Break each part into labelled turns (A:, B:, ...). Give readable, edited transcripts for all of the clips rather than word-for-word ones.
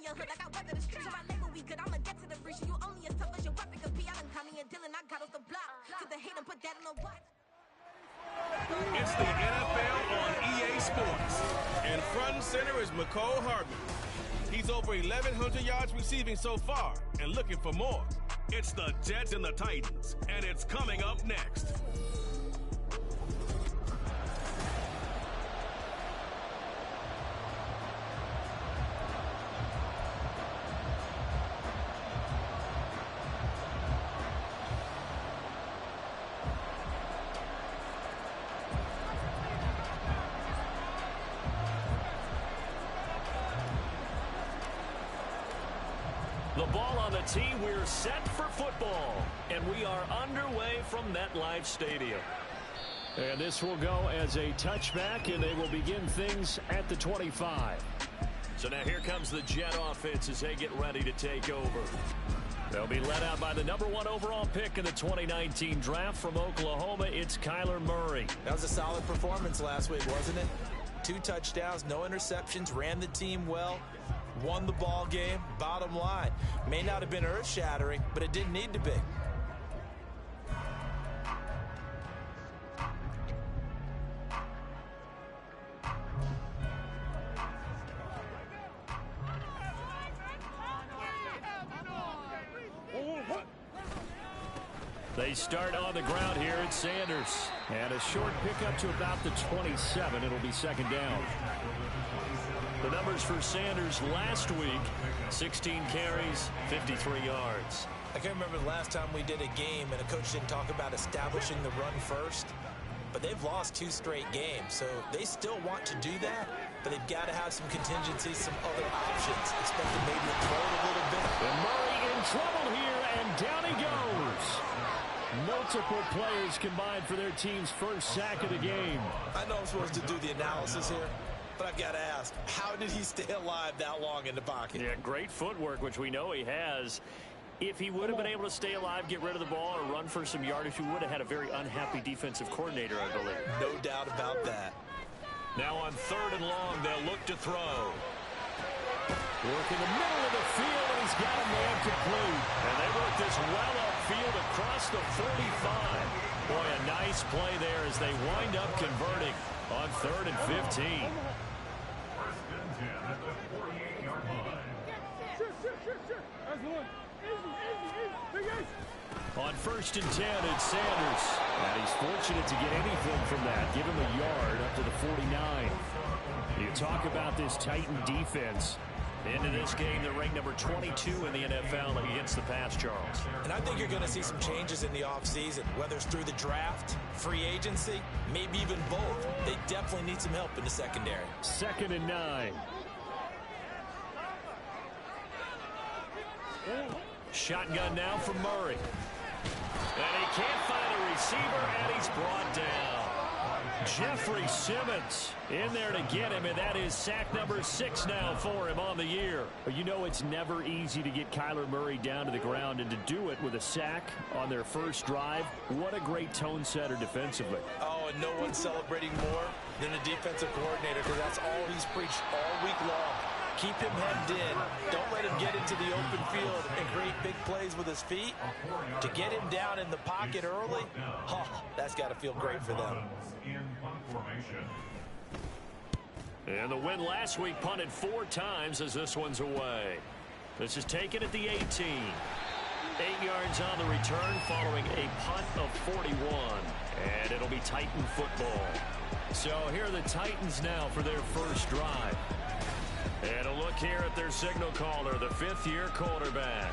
A: your hood like I weather the streets. My label, we good, I'ma get to the breach. You only as tough as your weapon could be. I done Connie and Dylan, I got off the block. Cause the hate and put that on the watch.
B: It's the NFL on EA Sports. And front and center is McCole Hardman. He's over 1,100 yards receiving so far and looking for more. It's the Jets and the Titans, and it's coming up next.
C: The ball on the tee, we're set for football, and we are underway from MetLife Stadium. And this will go as a touchback, and they will begin things at the 25. So now here comes the Jet offense as they get ready to take over. They'll be led out by the #1 overall pick in the 2019 draft from Oklahoma. It's Kyler Murray.
D: That was a solid performance last week, wasn't it? 2 touchdowns, no interceptions, ran the team well. Won the ball game. Bottom line, may not have been earth-shattering, but it didn't need to be.
C: They start on the ground here at Sanders. And a short pickup to about the 27. It'll be second down. The numbers for Sanders last week, 16 carries, 53 yards.
D: I can't remember the last time we did a game and a coach didn't talk about establishing the run first. But they've lost 2 straight games, so they still want to do that, but they've got to have some contingencies, some other options. Expect them maybe to throw it a little bit.
C: And Murray in trouble here, and down he goes. Multiple players combined for their team's first sack of the game.
D: I know I'm supposed to do the analysis here, but I've got to ask, how did he stay alive that long in the pocket?
C: Yeah, great footwork, which we know he has. If he would have been able to stay alive, get rid of the ball, or run for some yardage, he would have had a very unhappy defensive coordinator, I believe.
D: No doubt about that.
C: Now on 3rd and long, they'll look to throw. Work in the middle of the field, and he's got a man complete. And they work this well upfield across the 45. Boy, a nice play there as they wind up converting on 3rd and 15.
E: First and 10 at the 48-yard line. That's one.
C: On 1st and 10, it's Sanders. And he's fortunate to get anything from that. Give him a yard up to the 49. You talk about this Titan defense. Into this game, they're ranked number 22 in the NFL against the pass, Charles.
D: And I think you're going to see some changes in the offseason, whether it's through the draft, free agency, maybe even both. They definitely need some help in the secondary.
C: 2nd and 9. Shotgun now for Murray. And he can't find a receiver, and he's brought down. Jeffrey Simmons in there to get him, and that is sack number 6 now for him on the year. But you know it's never easy to get Kyler Murray down to the ground, and to do it with a sack on their first drive, what a great tone setter defensively.
D: Oh, and no one's celebrating more than the defensive coordinator, because that's all he's preached all week long. Keep him hemmed in. Don't let him get into the open field and create big plays with his feet. To get him down in the pocket early, oh, that's got to feel great for them.
C: And the win last week punted 4 times as this one's away. This is taken at the 18. 8 yards on the return following a punt of 41. And it'll be Titan football. So here are the Titans now for their first drive. And a look here at their signal caller, the 5th-year quarterback.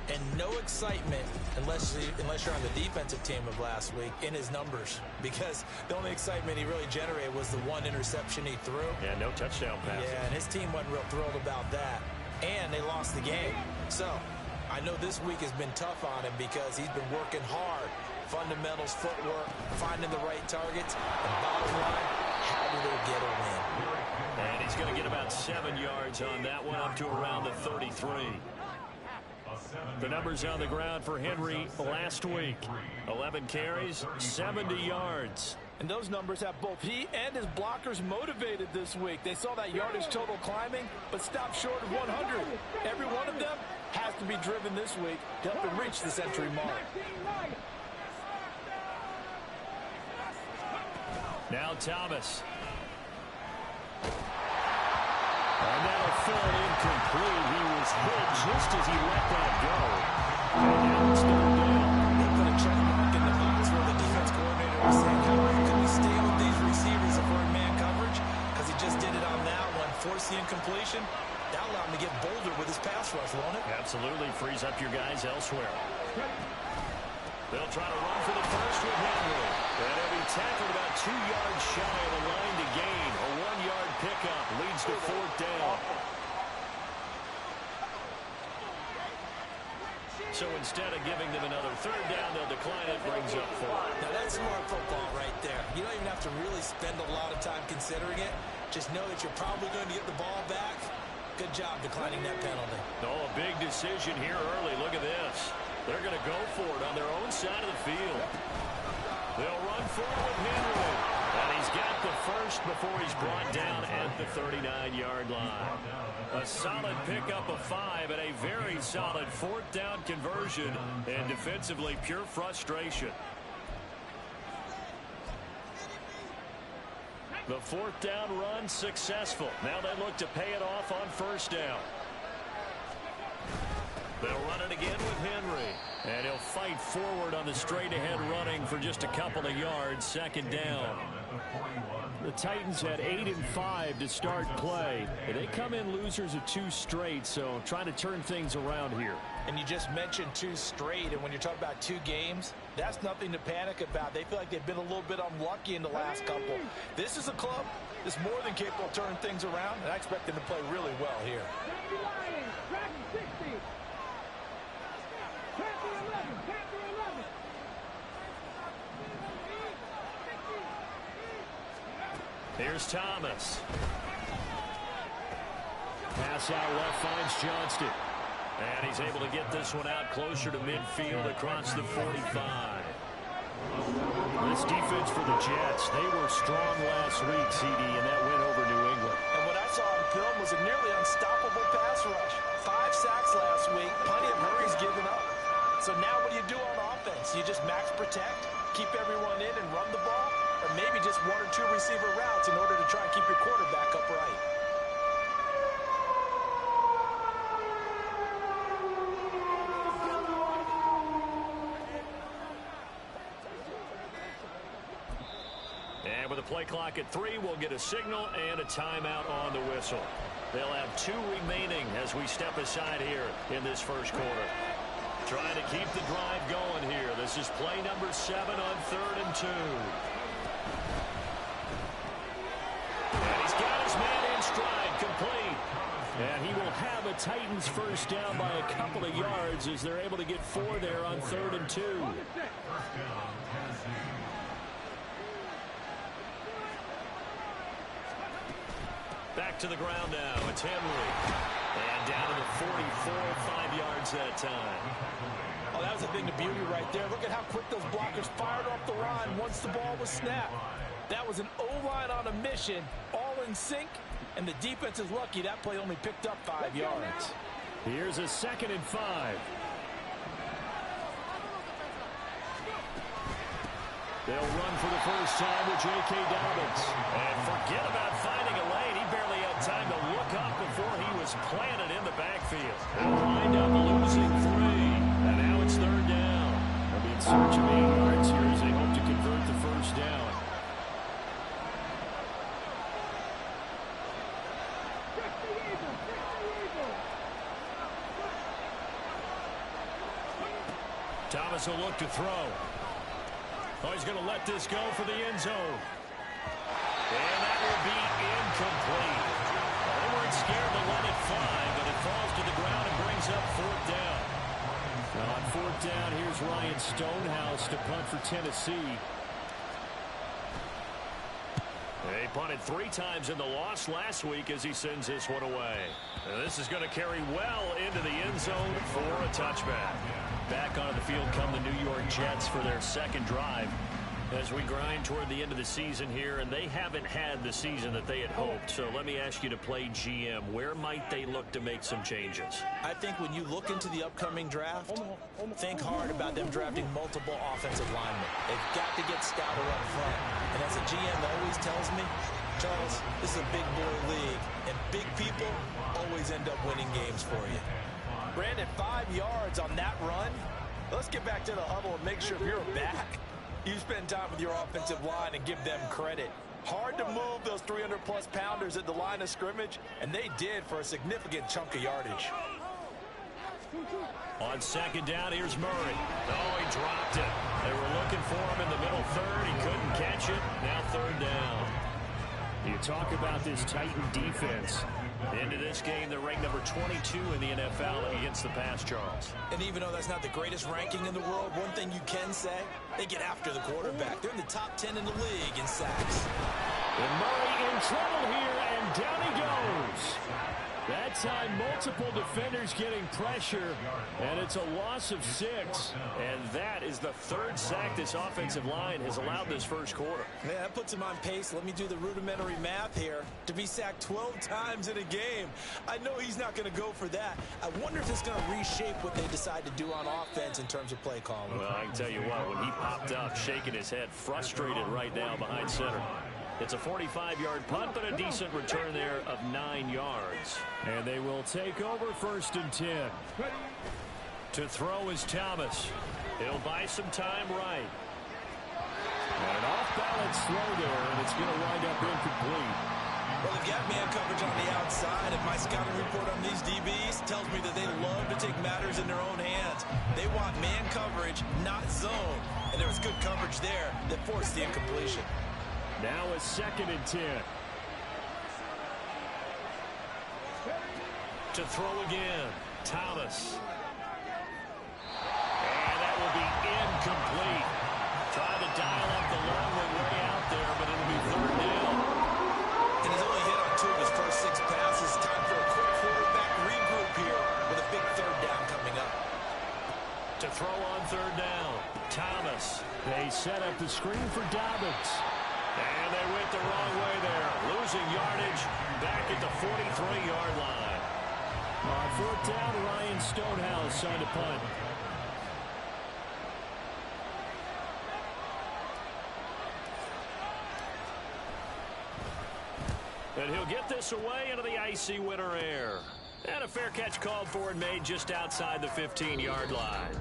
D: And no excitement unless you're on the defensive team of last week in his numbers, because the only excitement he really generated was the 1 interception he threw.
C: Yeah, no touchdown pass.
D: Yeah, and his team wasn't real thrilled about that. And they lost the game. So I know this week has been tough on him because he's been working hard. Fundamentals, footwork, finding the right targets. And bottom line, how do they get a win?
C: And he's going to get about 7 yards on that one, up to around the 33. The numbers on the ground for Henry last week. 11 carries, 70 yards.
D: And those numbers have both he and his blockers motivated this week. They saw that yardage total climbing, but stopped short of 100. Every one of them has to be driven this week to help them reach the century mark.
C: Now Thomas. And that'll fall incomplete. He was hit just as he let that go. And now it's third down.
D: They put a check mark in the box where the defense coordinator was saying, how long can we stay with these receivers if we're in man coverage? Because he just did it on that one. Force the incompletion. That allowed him to get bolder with his pass rush, won't it?
C: Absolutely. Frees up your guys elsewhere. They'll try to run for the first with Henry. And he'll be tackled about 2 yards shy of the line to gain. A 1-yard pickup leads to fourth down. So instead of giving them another third down, they'll decline it, brings up 4.
D: Now that's smart football right there. You don't even have to really spend a lot of time considering it. Just know that you're probably going to get the ball back. Good job declining that penalty.
C: Oh, a big decision here early. Look at this. They're going to go for it on their own side of the field. They'll run for it with Henry. And he's got the first before he's brought down at the 39-yard line. A solid pickup of 5 and a very solid fourth down conversion. And defensively, pure frustration. The fourth down run successful. Now they look to pay it off on first down. They'll run it again with Henry. And he'll fight forward on the straight-ahead running for just a couple of yards. Second down. The Titans had 8 and 5 to start play. They come in losers of 2 straight, so trying to turn things around here.
D: And you just mentioned 2 straight, and when you're talking about 2 games, that's nothing to panic about. They feel like they've been a little bit unlucky in the last couple. This is a club that's more than capable of turning things around, and I expect them to play really well here.
C: Here's Thomas. Pass out left finds Johnston. And he's able to get this one out closer to midfield across the 45. This defense for the Jets, they were strong last week, CD, in that win over New England.
D: And what I saw on film was a nearly unstoppable pass rush. 5 sacks last week, plenty of hurries given up. So now what do you do on offense? You just max protect, keep everyone in and run the ball? Or maybe just 1 or 2 receiver routes in order to try and keep your quarterback upright.
C: And with a play clock at 3, we'll get a signal and a timeout on the whistle. They'll have 2 remaining as we step aside here in this first quarter. Trying to keep the drive going here. This is play number 7 on 3rd and 2. And he's got his man in stride, complete. And he will have a Titans first down by a couple of yards as they're able to get 4 there on 3rd and 2. Back to the ground now. It's Henry. And down to the 44, 5 yards that time.
D: Oh, that was a thing of beauty right there. Look at how quick those blockers fired off the line once the ball was snapped. That was an O-line on a mission, all in sync, and the defense is lucky that play only picked up 5 yards.
C: Here's a 2nd and 5. They'll run for the first time with J.K. Dobbins. And forget about finding a lane. He barely had time to look up before he was planted in the backfield. They'll wind up losing 3. And now it's 3rd down. They'll be in search of 8 yards here as they hope to convert the first down. Thomas will look to throw. Oh, he's going to let this go for the end zone. And that will be incomplete. They weren't scared to let it fly, but it falls to the ground and brings up 4th down. Now on 4th down, here's Ryan Stonehouse to punt for Tennessee. They punted 3 times in the loss last week as he sends this one away. And this is going to carry well into the end zone for a touchback. Back onto the field come the New York Jets for their 2nd drive. As we grind toward the end of the season here, and they haven't had the season that they had hoped. So let me ask you to play GM. Where might they look to make some changes?
D: I think when you look into the upcoming draft, think hard about them drafting multiple offensive linemen. They've got to get stouter up front. And as a GM always tells me, Charles, this is a big boy league, and big people always end up winning games for you. Brandon, 5 yards on that run. Let's get back to the huddle and make sure if you're back, you spend time with your offensive line and give them credit. Hard to move those 300-plus pounders at the line of scrimmage, and they did for a significant chunk of yardage.
C: On second down, here's Murray. Oh, he dropped it. They were looking for him in the middle third. He couldn't catch it. Now third down. You talk about this Titan defense. Into this game, they're ranked number 22 in the NFL against the pass, Charles.
D: And even though that's not the greatest ranking in the world, one thing you can say, they get after the quarterback. They're in the top 10 in the league in sacks.
C: And Murray in trouble here, and down he goes. That time, multiple defenders getting pressure, and it's a loss of 6. And that is the third sack this offensive line has allowed this first quarter.
D: Yeah, that puts him on pace. Let me do the rudimentary math here. To be sacked 12 times in a game, I know he's not going to go for that. I wonder if it's going to reshape what they decide to do on offense in terms of play calling.
C: Well, I can tell you what, when he popped up, shaking his head, frustrated right now behind center. It's a 45-yard punt, but a decent return there of 9 yards. And they will take over first and 10. To throw is Thomas. He'll buy some time right. And an off-balance throw there, and it's going to wind up incomplete.
D: Well, they've got man coverage on the outside. If my scouting report on these DBs tells me that they love to take matters in their own hands. They want man coverage, not zone. And there was good coverage there that forced the incompletion.
C: Now a second and 10. To throw again, Thomas. And that will be incomplete. Trying to dial up the long way out there, but it'll be third down.
D: And he's only hit on 2 of his first 6 passes. Time for a quick quarterback regroup here with a big third down coming up.
C: To throw on third down, Thomas. They set up the screen for Dobbins. And they went the wrong way there. Losing yardage back at the 43-yard line. On fourth down, Ryan Stonehouse on to punt. And he'll get this away into the icy winter air. And a fair catch called for and made just outside the 15-yard line.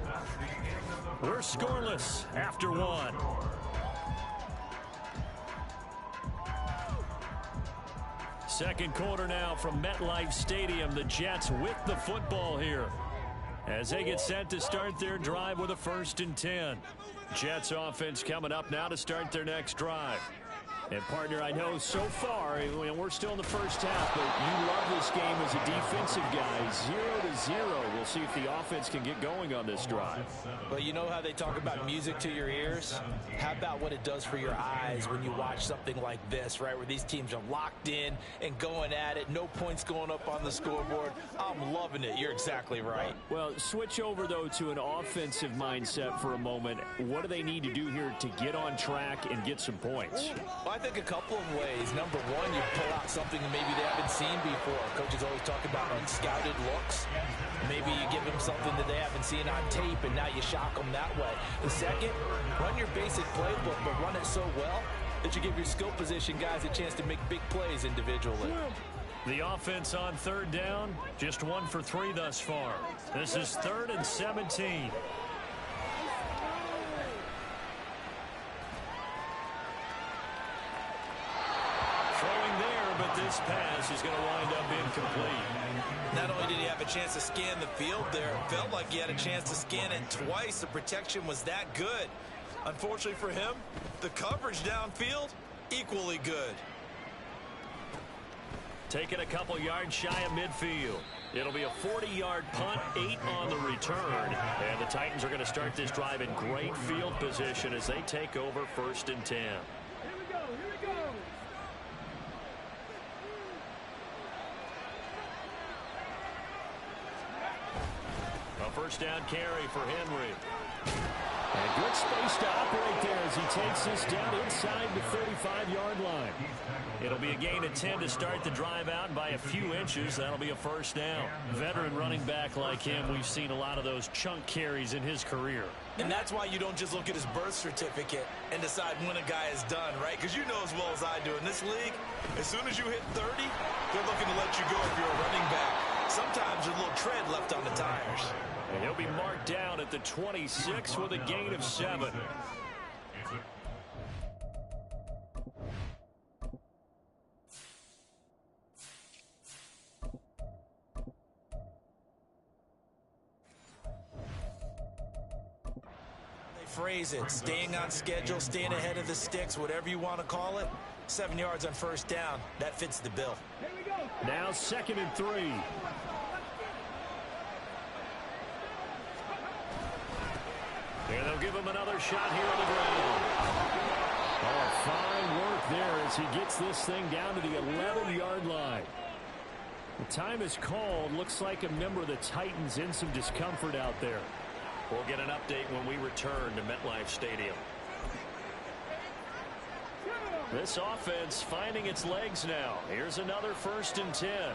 C: We're scoreless after 1. Second quarter now from MetLife Stadium. The Jets with the football here as they get set to start their drive with a first and 10. Jets offense coming up now to start their next drive. And, partner, I know so far, we're still in the first half, but you love this game as a defensive guy. 0-0. We'll see if the offense can get going on this drive.
D: Well, you know how they talk about music to your ears? How about what it does for your eyes when you watch something like this, right, where these teams are locked in and going at it, no points going up on the scoreboard? I'm loving it. You're exactly right.
C: Well, switch over, though, to an offensive mindset for a moment. What do they need to do here to get on track and get some points?
D: Well, I think a couple of ways. Number one, you pull out something that maybe they haven't seen before. Coaches always talk about unscouted looks. Maybe you give them something that they haven't seen on tape, and now you shock them that way. The second, run your basic playbook, but run it so well that you give your skill position guys a chance to make big plays individually.
C: The offense on third down, just 1 for 3 thus far. This is 3rd and 17. This pass is going to wind up incomplete.
D: Not only did he have a chance to scan the field there, it felt like he had a chance to scan it twice. The protection was that good. Unfortunately for him, the coverage downfield, equally good.
C: Taking a couple yards shy of midfield. It'll be a 40-yard punt, 8 on the return. And the Titans are going to start this drive in great field position as they take over 1st and 10. First down carry for Henry. And good space to operate there as he takes this down inside the 35-yard line. It'll be a gain of 10 to start the drive out by a few inches. That'll be a first down. Veteran running back like him, we've seen a lot of those chunk carries in his career.
D: And that's why you don't just look at his birth certificate and decide when a guy is done, right? Because you know as well as I do, in this league, as soon as you hit 30, they're looking to let you go if you're a running back. Sometimes there's a little tread left on the tires.
C: And he'll be marked down at the 26 with a gain of 7.
D: Phrase it, staying on schedule, staying ahead of the sticks, whatever you want to call it. 7 yards on first down. That fits the bill.
C: Now 2nd and 3. And they'll give him another shot here on the ground. Oh, fine work there as he gets this thing down to the 11-yard line. The time is called. Looks like a member of the Titans in some discomfort out there. We'll get an update when we return to MetLife Stadium. This offense finding its legs now. Here's another 1st and 10.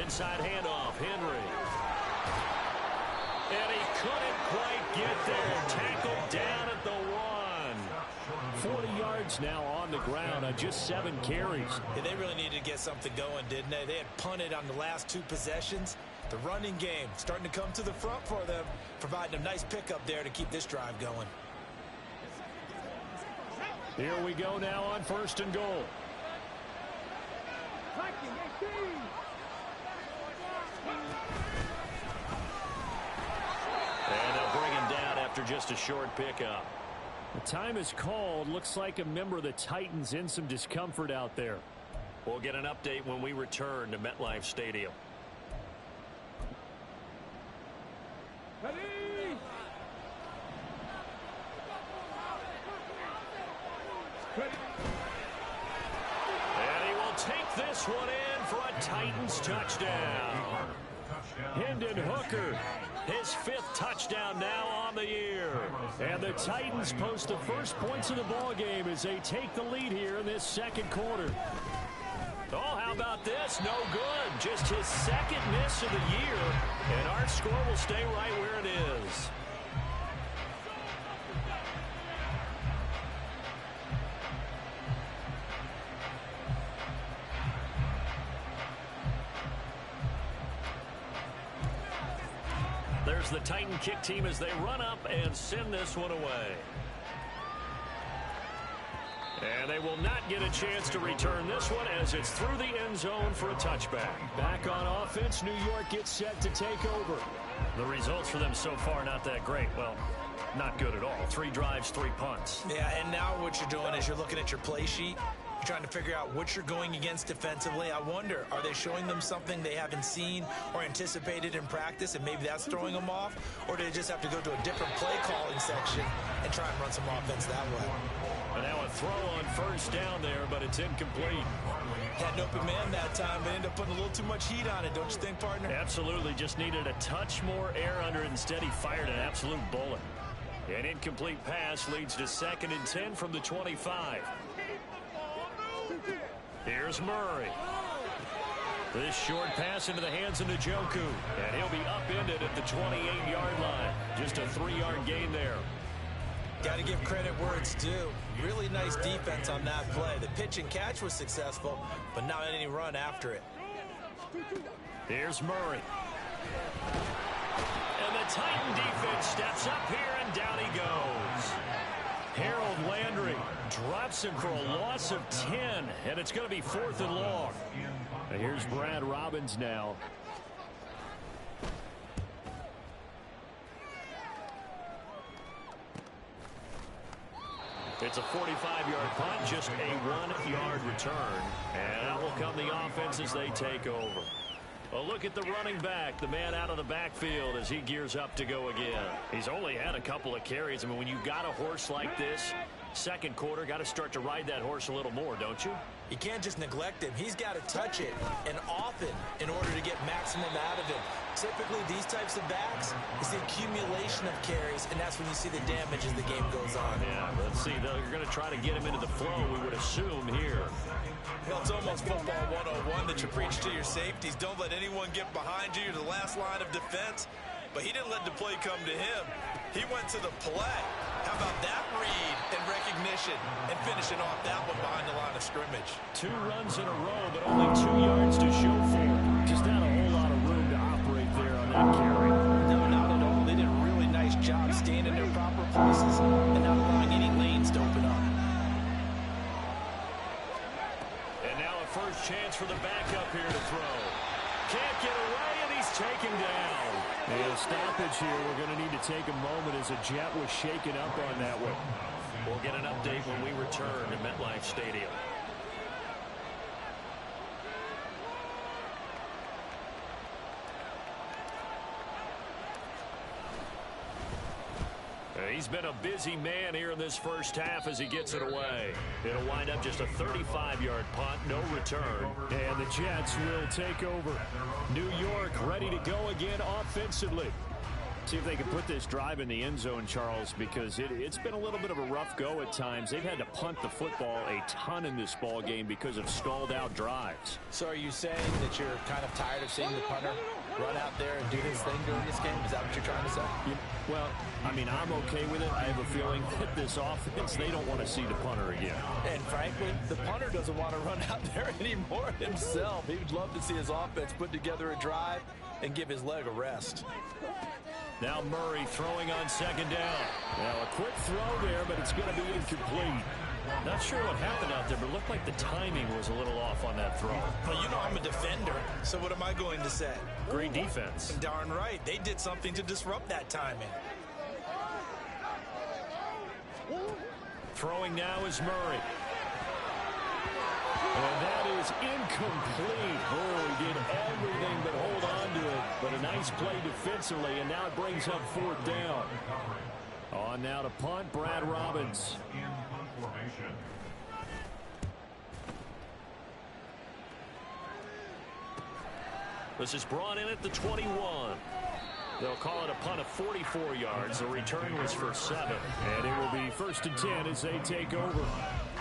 C: Inside handoff, Henry. And he couldn't quite get there. Tackled down at the 1. 40 yards now on the ground on just 7 carries.
D: Yeah, they really needed to get something going, didn't they? They had punted on the last 2 possessions. The running game starting to come to the front for them, providing a nice pickup there to keep this drive going.
C: Here we go now on 1st and goal. And they'll bring him down after just a short pickup. The time is called. Looks like a member of the Titans in some discomfort out there. We'll get an update when we return to MetLife Stadium. And he will take this one in for a Titans touchdown. Hendon Hooker, his 5th touchdown now on the year. And the Titans post the first points of the ball game as they take the lead here in this 2nd quarter. Oh, how about this? No good. Just his 2nd miss of the year. And our score will stay right where it is. There's the Titan kick team as they run up and send this one away. And they will not get a chance to return this one as it's through the end zone for a touchback. Back on offense, New York gets set to take over. The results for them so far not that great. Well, not good at all. 3 drives, 3 punts.
D: Yeah, and now what you're doing is you're looking at your play sheet. You're trying to figure out what you're going against defensively. I wonder, are they showing them something they haven't seen or anticipated in practice, and maybe that's throwing them off? Or do they just have to go to a different play calling section and try and run some offense that way?
C: And now a throw on first down there, but it's incomplete.
D: Had an open man that time, but ended up putting a little too much heat on it, don't you think, partner?
C: Absolutely. Just needed a touch more air under it. Instead, he fired an absolute bullet. An incomplete pass leads to 2nd and 10 from the 25. Here's Murray. This short pass into the hands of Njoku. And he'll be upended at the 28-yard line. Just a 3-yard gain there.
D: Got to give credit where it's due. Really nice defense on that play. The pitch and catch was successful, but not any run after it.
C: Here's Murray. And the Titan defense steps up here, and down he goes. Harold Landry drops him for a loss of 10, and it's going to be 4th and long. And here's Brad Robbins now. It's a 45-yard punt, just a 1-yard return. And out will come the offense as they take over. A look at the running back, the man out of the backfield as he gears up to go again. He's only had a couple of carries. I mean, when you've got a horse like this, Second quarter, got to start to ride that horse a little more, don't you?
D: You can't just neglect him. He's got to touch it, and often, in order to get maximum out of him. Typically, these types of backs, it's the accumulation of carries, and that's when you see the damage as the game goes on.
C: Yeah, let's see. They're going to try to get him into the flow, we would assume, here.
D: Well, it's almost football 101 that you preach to your safeties. Don't let anyone get behind you. You're the last line of defense. But he didn't let the play come to him. He went to the play. How about that read and recognition and finishing off that one behind the line of scrimmage?
C: 2 runs in a row, but only 2 yards to show for it. Just not a whole lot of room to operate there on that carry.
D: No, not at all. They did a really nice job staying in their proper places and not allowing any lanes to open up.
C: And now a first chance for the backup here to throw. Can't get away, and he's taken down. And a stoppage here. We're going to need to take a moment as a jet was shaken up on that one. We'll get an update when we return to MetLife Stadium. He's been a busy man here in this first half as he gets it away. It'll wind up just a 35-yard punt, no return. And the Jets will take over. New York ready to go again offensively. See if they can put this drive in the end zone, Charles, because it's been a little bit of a rough go at times. They've had to punt the football a ton in this ball game because of stalled-out drives.
D: So are you saying that you're kind of tired of seeing the punter run out there and do his thing during this game? Is that what you're trying to say?
C: Well, I mean, I'm okay with it. I have a feeling that this offense, they don't want to see the punter again.
D: And frankly, the punter doesn't want to run out there anymore himself. He would love to see his offense put together a drive and give his leg a rest.
C: Now Murray throwing on second down. Now a quick throw there, but it's going to be incomplete. Not sure what happened out there, but it looked like the timing was a little off on that throw.
D: Well, you know I'm a defender, so what am I going to say?
C: Great defense.
D: Darn right. They did something to disrupt that timing.
C: Throwing now is Murray. And that is incomplete. Oh, he did everything but hold on to it. But a nice play defensively, and now it brings up 4th down. On now to punt, Brad Robbins. This is brought in at the 21. They'll call it a punt of 44 yards. The return was for 7. And it will be 1st and 10 as they take over.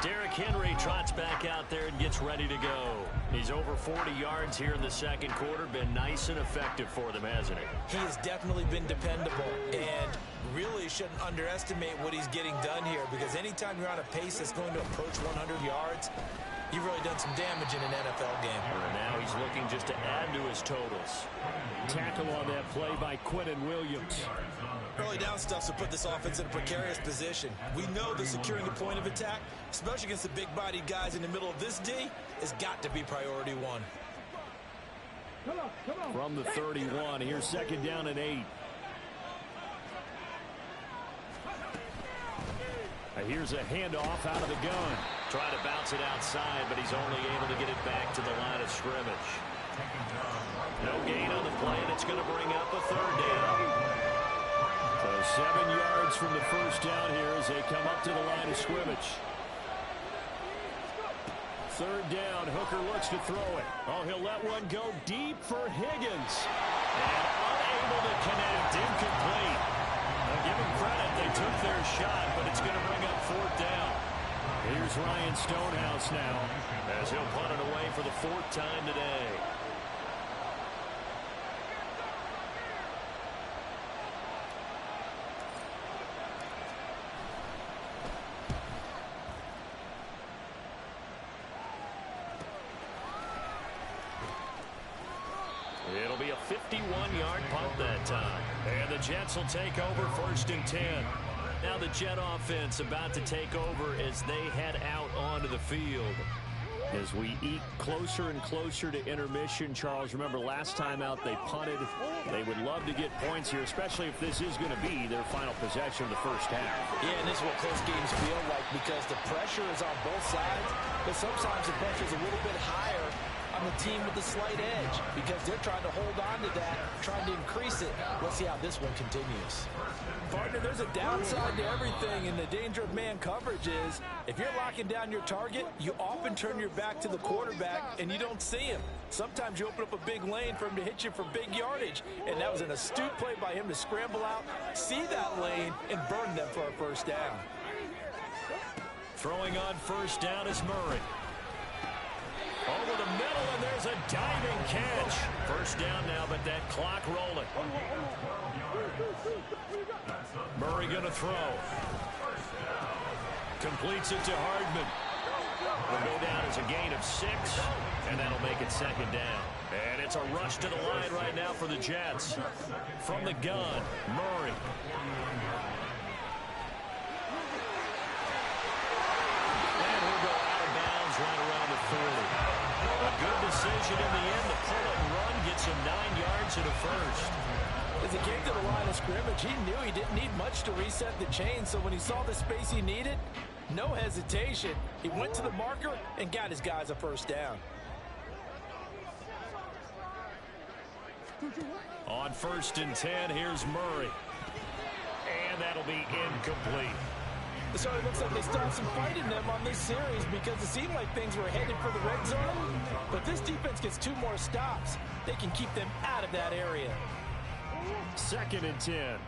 C: Derrick Henry trots back out there and gets ready to go. He's over 40 yards here in the second quarter. Been nice and effective for them, hasn't he?
D: He has definitely been dependable, and really shouldn't underestimate what he's getting done here, because anytime you're on a pace that's going to approach 100 yards, you've really done some damage in an NFL game.
C: And now he's looking just to add to his totals. Tackle on that play by Quinnen Williams.
D: Early down stuff to put this offense in a precarious position. We know that securing the point of attack, especially against the big-bodied guys in the middle of this D, has got to be priority 1.
C: From the 31, here's 2nd down and 8. Here's a handoff out of the gun. Trying to bounce it outside, but he's only able to get it back to the line of scrimmage. No gain on the play, and it's going to bring up a 3rd down. So 7 yards from the first down here as they come up to the line of scrimmage. 3rd down, Hooker looks to throw it. Oh, he'll let one go deep for Higgins. And unable to connect, incomplete. Now give him credit, they took their shot, but it's going to bring up 4th down. Here's Ryan Stonehouse now as he'll punt it away for the 4th time today. It'll be a 51-yard punt that time. And the Jets will take over 1st and 10. Now the Jet offense about to take over as they head out onto the field. As we eke closer and closer to intermission, Charles, remember last time out they punted. They would love to get points here, especially if this is going to be their final possession of the first half.
D: Yeah, and this is what close games feel like, because the pressure is on both sides, but sometimes the pressure is a little bit higher on the team with the slight edge because they're trying to hold on to that, trying to increase it. Let's see how this one continues. Partner, there's a downside to everything, and the danger of man coverage is if you're locking down your target, you often turn your back to the quarterback and you don't see him. Sometimes you open up a big lane for him to hit you for big yardage, and that was an astute play by him to scramble out, see that lane, and burn them for a first down.
C: Throwing on first down is Murray. Over the middle, and there's a diving catch. First down now, but that clock rolling. Murray going to throw. Completes it to Hardman. Will go down as a gain of 6, and that'll make it second down. And it's a rush to the line right now for the Jets. From the gun, Murray. And he'll go out of bounds right around the 40. A good decision in the end to pull it and run, gets him 9 yards and a first.
D: As he came to the line of scrimmage, he knew he didn't need much to reset the chain, so when he saw the space he needed, no hesitation. He went to the marker and got his guys a first down.
C: On 1st and 10, here's Murray. And that'll be incomplete.
D: So it looks like they still have some fight in them on this series because it seemed like things were headed for the red zone. But this defense gets 2 more stops. They can keep them out of that area.
C: 2nd and 10.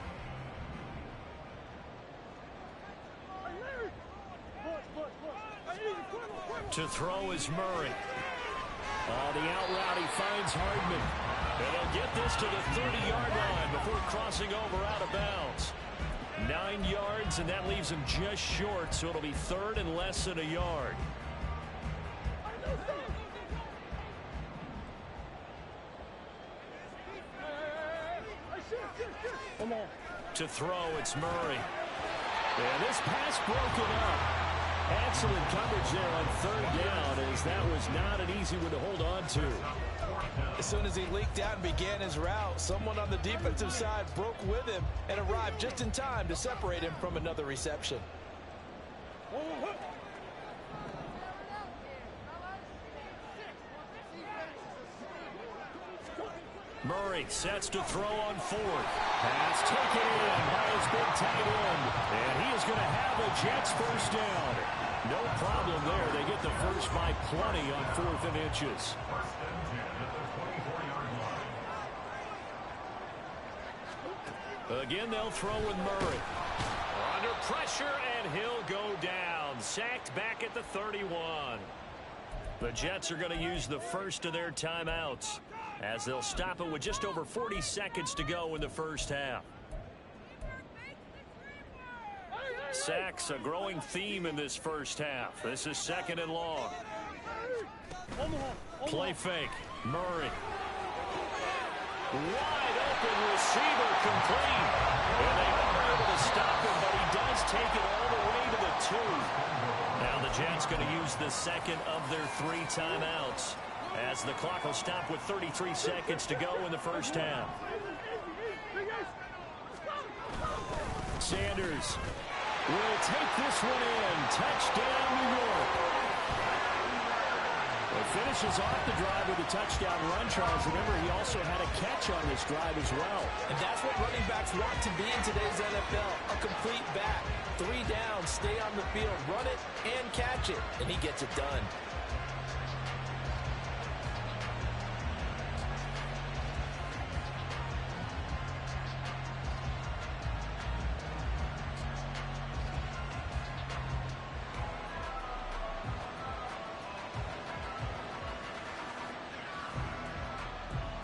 C: To throw is Murray. On the out route, he finds Hardman. And he'll get this to the 30-yard line before crossing over out of bounds. 9 yards, and that leaves him just short, so it'll be 3rd and less than a yard. To throw, it's Murray. And this pass broken up. Excellent coverage there on 3rd down, as that was not an easy one to hold on to.
D: As soon as he leaked out and began his route, someone on the defensive side broke with him and arrived just in time to separate him from another reception.
C: Murray sets to throw on 4th. Pass taken in by his big tight end. And he is going to have a Jets first down. No problem there. They get the first by plenty on 4th and inches. Again, they'll throw with Murray. Under pressure, and he'll go down. Sacked back at the 31. The Jets are going to use the first of their timeouts, as they'll stop it with just over 40 seconds to go in the first half. Sacks, a growing theme in this first half. This is 2nd and long. Play fake. Murray. Wide open receiver, complete. And they are able to stop him, but he does take it all the way to the 2. Now the Jets going to use the second of their 3 timeouts, as the clock will stop with 33 seconds to go in the first half. Sanders will take this one in. Touchdown, New York. It finishes off the drive with a touchdown run, Charles. Remember, he also had a catch on this drive as well.
D: And that's what running backs want to be in today's NFL, a complete back. 3 downs, stay on the field, run it, and catch it. And he gets it done.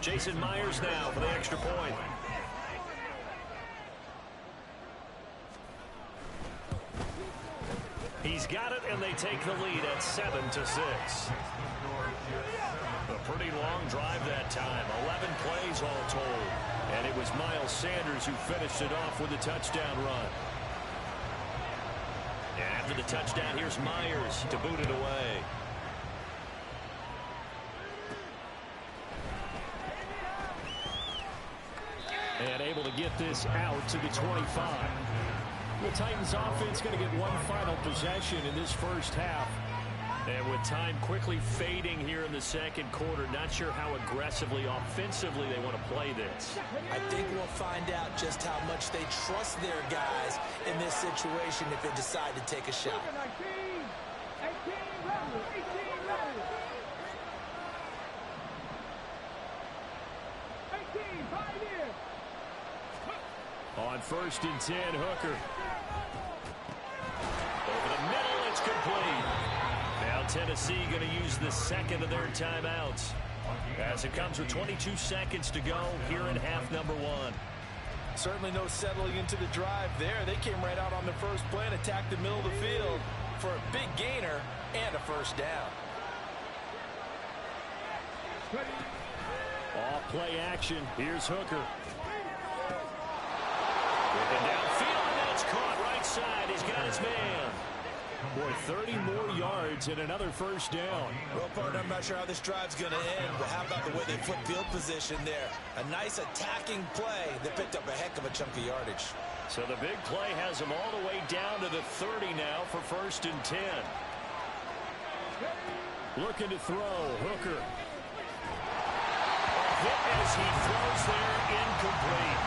C: Jason Myers now for the extra point. He's got it, and they take the lead at 7-6. A pretty long drive that time. 11 plays all told. And it was Miles Sanders who finished it off with a touchdown run. And after the touchdown, here's Myers to boot it away. And able to get this out to the 25. The Titans offense going to get one final possession in this first half. And with time quickly fading here in the second quarter, not sure how aggressively, offensively they want to play this.
D: I think we'll find out just how much they trust their guys in this situation if they decide to take a shot.
C: On 1st and 10, Hooker. Over the middle, it's complete. Now Tennessee going to use the second of their timeouts as it comes with 22 seconds to go here in half number 1.
D: Certainly no settling into the drive there. They came right out on the first play and attacked the middle of the field for a big gainer and a first down.
C: Off play action. Here's Hooker. Looking downfield, and that's caught right side. He's got his man. Boy, 30 more yards and another first down.
D: Well, partner, I'm not sure how this drive's going to end, but how about the way they flip field position there? A nice attacking play that picked up a heck of a chunk of yardage.
C: So the big play has them all the way down to the 30 now for 1st and 10. Looking to throw, Hooker. A hit as he throws there, incomplete.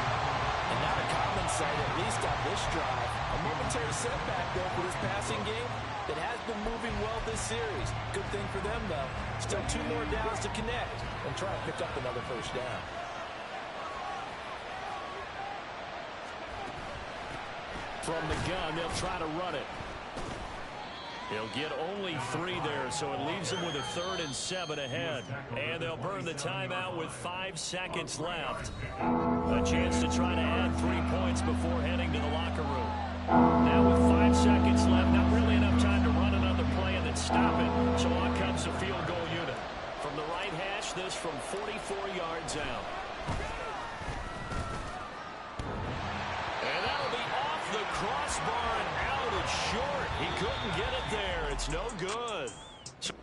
D: And not a common sight, at least on this drive. A momentary setback, though, for this passing game that has been moving well this series. Good thing for them, though. Still 2 more downs to connect and try and pick up another first down.
C: From the gun, they'll try to run it. He'll get only 3 there, so it leaves him with a 3rd and 7 ahead. And they'll burn the timeout with 5 seconds left. A chance to try to add 3 points before heading to the locker room. Now with 5 seconds left, not really enough time to run another play and then stop it. So on comes the field goal unit. From the right hash, this from 44 yards out. And that'll be off the crossbar and out. It's short. He couldn't get it there. It's no good.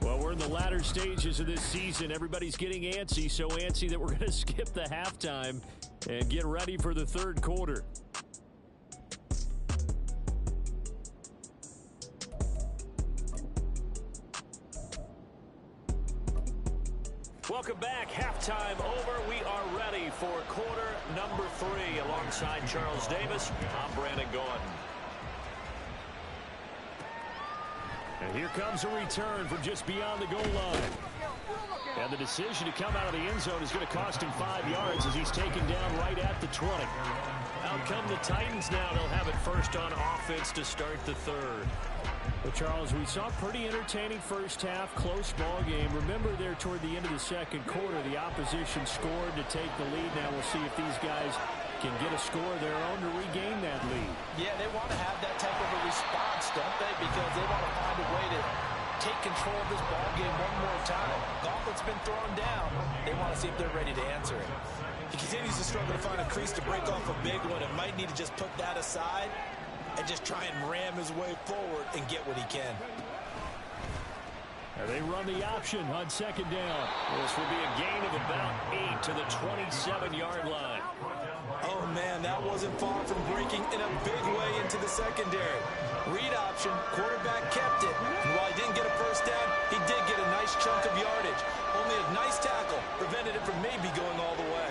C: Well, we're in the latter stages of this season. Everybody's getting antsy, so antsy that we're going to skip the halftime and get ready for the third quarter. Welcome back. Halftime over. We are ready for quarter number 3. Alongside Charles Davis, I'm Brandon Gordon. And here comes a return from just beyond the goal line. And the decision to come out of the end zone is going to cost him 5 yards as he's taken down right at the 20. Out come the Titans now. They'll have it first on offense to start the third. Well, Charles, we saw a pretty entertaining first half, close ball game. Remember there toward the end of the second quarter, the opposition scored to take the lead. Now we'll see if these guys can get a score of their own to regain that lead.
D: Yeah, they want to have that type of a response, don't they? Because they want to find a way to take control of this ball game one more time. Gauntlet's been thrown down. They want to see if they're ready to answer it. He continues to struggle to find a crease to break off a big one and might need to just put that aside and just try and ram his way forward and get what he can.
C: And they run the option on second down. This will be a gain of about 8 to the 27-yard line.
D: Oh, man, that wasn't far from breaking in a big way into the secondary. Read option, quarterback kept it. And while he didn't get a first down, he did get a nice chunk of yardage. Only a nice tackle prevented it from maybe going all the way.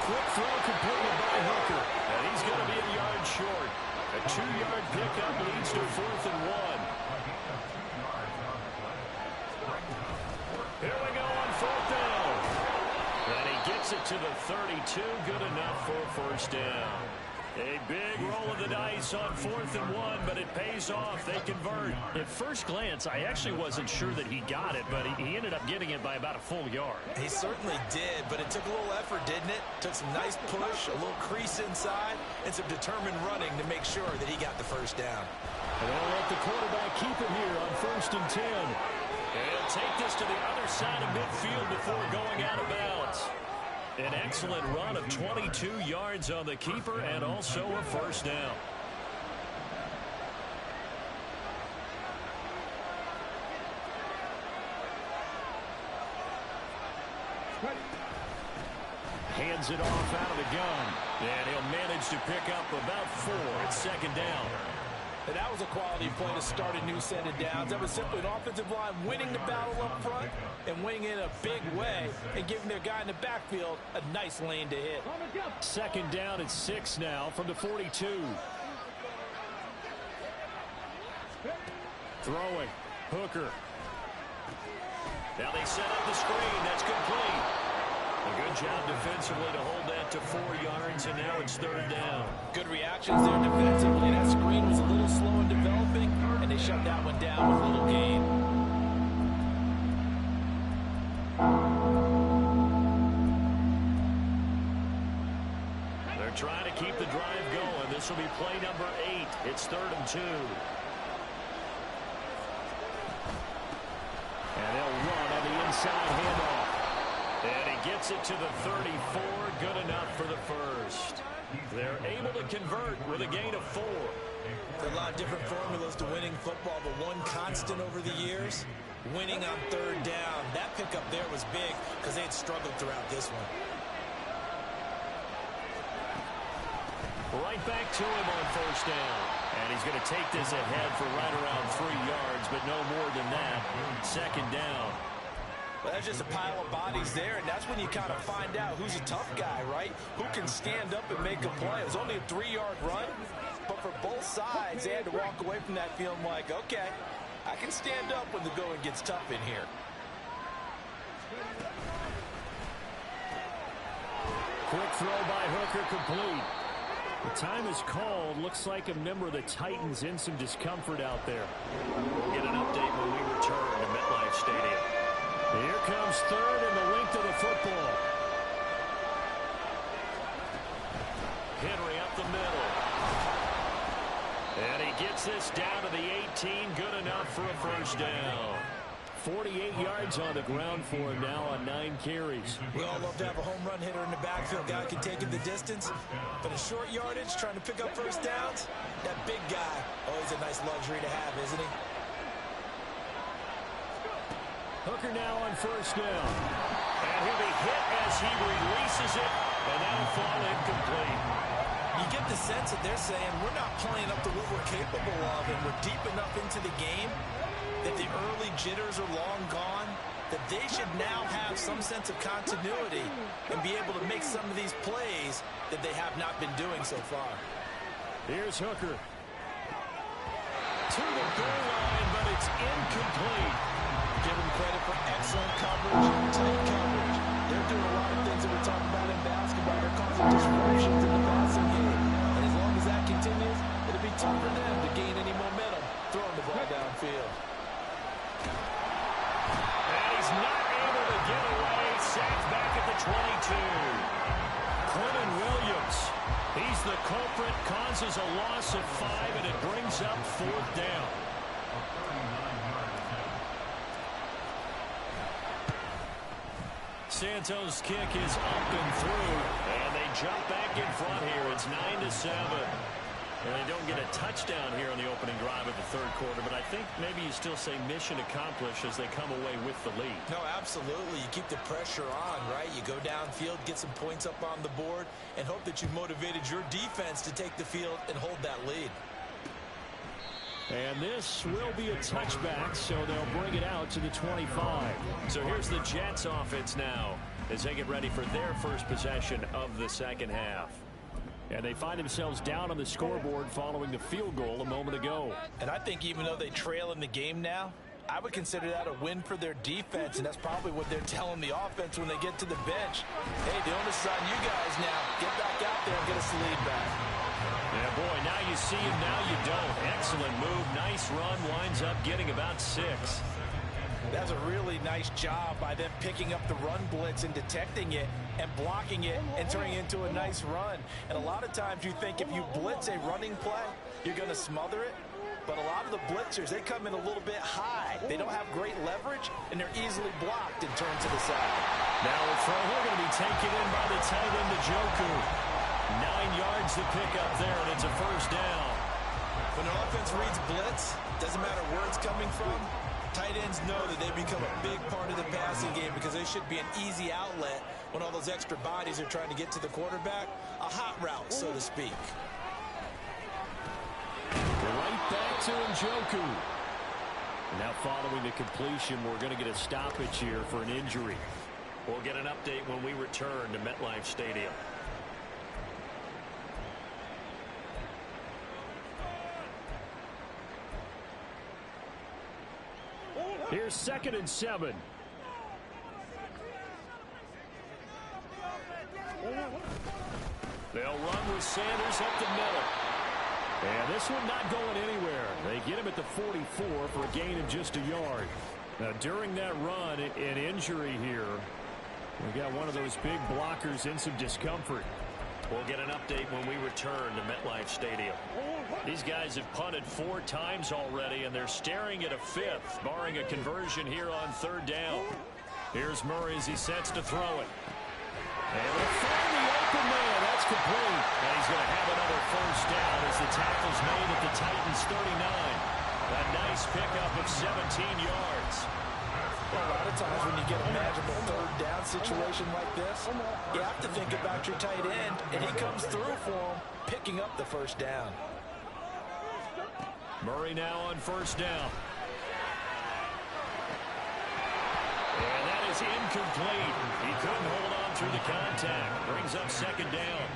C: Quick throw completed by Hooker. And he's going to be a yard short. A 2-yard pickup leads to 4th and 1. Here we go on 4th down. And he gets it to the 32. Good enough for a first down. A big roll of the dice on 4th and 1, but it pays off. They convert. At first glance, I actually wasn't sure that he got it, but he ended up getting it by about a full yard.
D: He certainly did, but it took a little effort, didn't it? Took some nice push, a little crease inside, and some determined running to make sure that he got the first down.
C: And they'll let the quarterback keep it here on 1st and 10. And he'll take this to the other side of midfield before going out of bounds. An excellent run of 22 yards on the keeper and also a first down. Hands it off out of the gun. And he'll manage to pick up about 4 at second down.
D: And that was a quality play to start a new set of downs. That was simply an offensive line winning the battle up front and winning in a big way and giving their guy in the backfield a nice lane to hit.
C: Second down and 6 now from the 42. Throwing. Hooker. Now they set up the screen. That's complete. A good job defensively to hold that to 4 yards, and now it's third down.
D: Good reactions there defensively. That screen was a little slow in developing, and they shut that one down with a little gain.
C: They're trying to keep the drive going. This will be play number 8. It's 3rd and 2. And they'll run on the inside handoff. And he gets it to the 34. Good enough for the first. They're able to convert with a gain of 4.
D: There are a lot of different formulas to winning football, but one constant over the years, winning on third down. That pickup there was big because they had struggled throughout this one.
C: Right back to him on first down. And he's going to take this ahead for right around 3 yards, but no more than that. Second down.
D: Well, there's just a pile of bodies there, and that's when you kind of find out who's a tough guy, right? Who can stand up and make a play. It was only a 3-yard run, but for both sides, they had to walk away from that feeling like, okay, I can stand up when the going gets tough in here.
C: Quick throw by Hooker, complete. The time is called. Looks like a member of the Titans in some discomfort out there. We'll get an update when we return to MetLife Stadium. Here comes third and the length of the football. Henry up the middle. And he gets this down to the 18. Good enough for a first down. 48 yards on the ground for him now on 9 carries.
D: We all love to have a home run hitter in the backfield. Guy can take it the distance. But a short yardage, trying to pick up first downs, that big guy, always a nice luxury to have, isn't he?
C: Hooker now on first down. And he'll be hit as he releases it, and that'll fall incomplete.
D: You get the sense that they're saying, we're not playing up to what we're capable of, and we're deep enough into the game that the early jitters are long gone, that they should now have some sense of continuity and be able to make some of these plays that they have not been doing so far.
C: Here's Hooker. To the goal line, but it's incomplete.
D: Give them credit for excellent coverage, tight coverage. They're doing a lot of things that we're talking about in basketball. They're causing disruptions in the passing game. And as long as that continues, it'll be tough for them to gain any momentum throwing the ball downfield.
C: And he's not able to get away. Sacked back at the 22. Quentin Williams. He's the culprit, causes a loss of 5, and it brings up 4th down. Santos' kick is up and through, and they jump back in front here. It's 9-7. And they don't get a touchdown here on the opening drive of the third quarter, but I think maybe you still say mission accomplished as they come away with the lead.
D: No, absolutely. You keep the pressure on, right? You go downfield, get some points up on the board, and hope that you've motivated your defense to take the field and hold that lead.
C: And this will be a touchback, so they'll bring it out to the 25. So here's the Jets offense now as they get ready for their first possession of the second half. And they find themselves down on the scoreboard following the field goal a moment ago.
D: And I think even though they trail in the game now, I would consider that a win for their defense, and that's probably what they're telling the offense when they get to the bench. Hey, the onus is on you guys now. Get back out there and get us the lead back.
C: Yeah, boy, now you see him, now you don't. Excellent move, nice run, winds up getting about 6.
D: That's a really nice job by them picking up the run blitz and detecting it and blocking it and turning it into a nice run. And a lot of times you think if you blitz a running play, you're going to smother it. But a lot of the blitzers, they come in a little bit high. They don't have great leverage, and they're easily blocked and turned to the side.
C: Now a throw, we're going to be taken in by the tight end, Njoku. 9 yards to pick up there, and it's a first down.
D: When an offense reads blitz, doesn't matter where it's coming from, tight ends know that they become a big part of the passing game because they should be an easy outlet when all those extra bodies are trying to get to the quarterback. A hot route, so to speak.
C: We're Right back to Njoku. Now following the completion, we're going to get a stoppage here for an injury. We'll get an update when we return to MetLife Stadium. Here's 2nd and 7. They'll run with Sanders up the middle. And this one not going anywhere. They get him at the 44 for a gain of just a yard. Now, during that run, an injury here. We got one of those big blockers in some discomfort. We'll get an update when we return to MetLife Stadium. These guys have punted 4 times already, and they're staring at a 5th, barring a conversion here on 3rd down. Here's Murray as he sets to throw it. And we'll find the open man. That's complete. And he's going to have another 1st down as the tackle's made at the Titans' 39. A nice pickup of 17 yards.
D: Well, a lot of times when you get a magical 3rd down situation like this, you have to think about your tight end, and he comes through for him, picking up the 1st down.
C: Murray now on 1st down. And that is incomplete. He couldn't hold on through the contact. Brings up 2nd down.